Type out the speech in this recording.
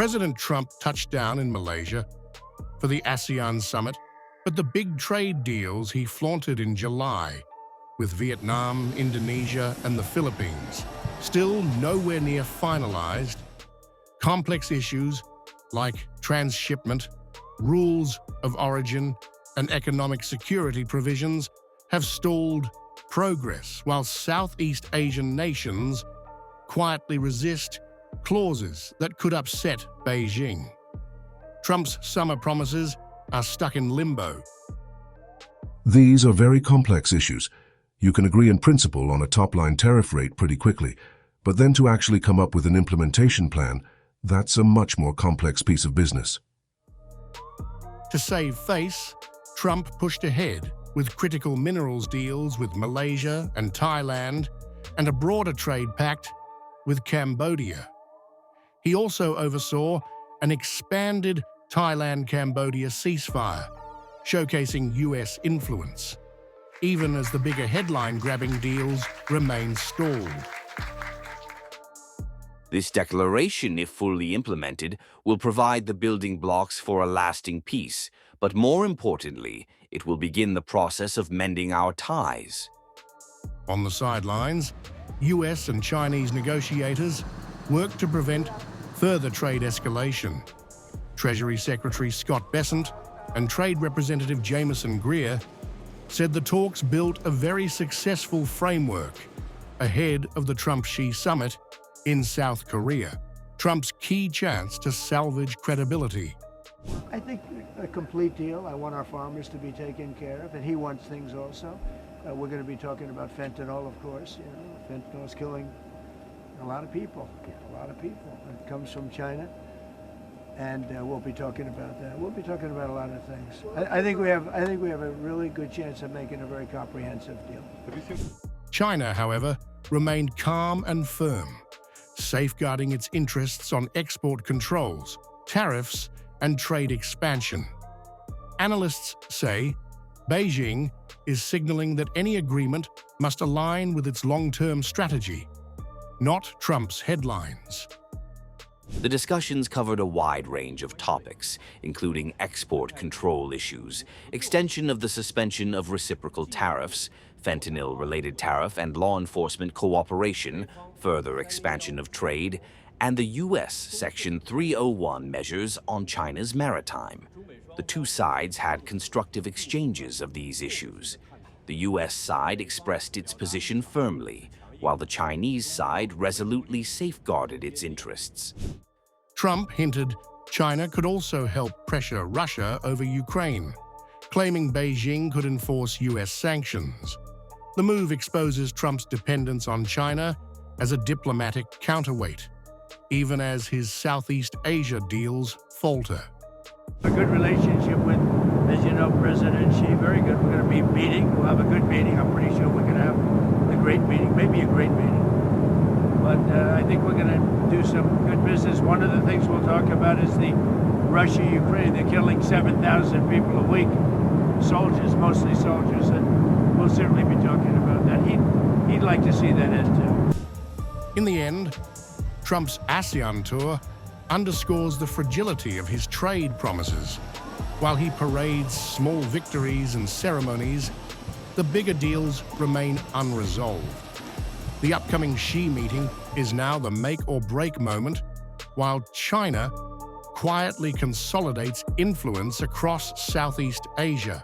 President Trump touched down in Malaysia for the ASEAN summit, but the big trade deals he flaunted in July with Vietnam, Indonesia, and the Philippines still nowhere near finalized. Complex issues like transshipment, rules of origin, and economic security provisions have stalled progress, while Southeast Asian nations quietly resist clauses that could upset Beijing. Trump's summer promises are stuck in limbo. These are very complex issues. You can agree in principle on a top-line tariff rate pretty quickly, but then to actually come up with an implementation plan, that's a much more complex piece of business. To save face, Trump pushed ahead with critical minerals deals with Malaysia and Thailand and a broader trade pact with Cambodia. He also oversaw an expanded Thailand-Cambodia ceasefire, showcasing US influence, even as the bigger headline-grabbing deals remain stalled. This declaration, if fully implemented, will provide the building blocks for a lasting peace, but more importantly, it will begin the process of mending our ties. On the sidelines, US and Chinese negotiators work to prevent further trade escalation. Treasury Secretary Scott Bessent and Trade Representative Jameson Greer said the talks built a very successful framework ahead of the Trump-Xi summit in South Korea, Trump's key chance to salvage credibility. I think a complete deal. I want our farmers to be taken care of, and he wants things also. We're going to be talking about fentanyl, of course. Fentanyl is killing a lot of people. It comes from China, and we'll be talking about that. We'll be talking about a lot of things. I think we have a really good chance of making a very comprehensive deal. China, however, remained calm and firm, safeguarding its interests on export controls, tariffs, and trade expansion. Analysts say Beijing is signaling that any agreement must align with its long-term strategy, not Trump's headlines. The discussions covered a wide range of topics, including export control issues, extension of the suspension of reciprocal tariffs, fentanyl-related tariff and law enforcement cooperation, further expansion of trade, and the U.S. Section 301 measures on China's maritime. The two sides had constructive exchanges of these issues. The U.S. side expressed its position firmly, while the Chinese side resolutely safeguarded its interests. Trump hinted China could also help pressure Russia over Ukraine, claiming Beijing could enforce U.S. sanctions. The move exposes Trump's dependence on China as a diplomatic counterweight, even as his Southeast Asia deals falter. A good relationship with, as you know, President Xi. Very good. We're going to be meeting. We'll have a good meeting. I'm pretty sure we're going to have a great meeting, maybe a great meeting. But I think we're going to do some good business. One of the things we'll talk about is the Russia-Ukraine. They're killing 7,000 people a week, soldiers, mostly soldiers, and we'll certainly be talking about that. He'd like to see that end too. In the end, Trump's ASEAN tour underscores the fragility of his trade promises. While he parades small victories and ceremonies, the bigger deals remain unresolved. The upcoming Xi meeting is now the make-or-break moment, while China quietly consolidates influence across Southeast Asia.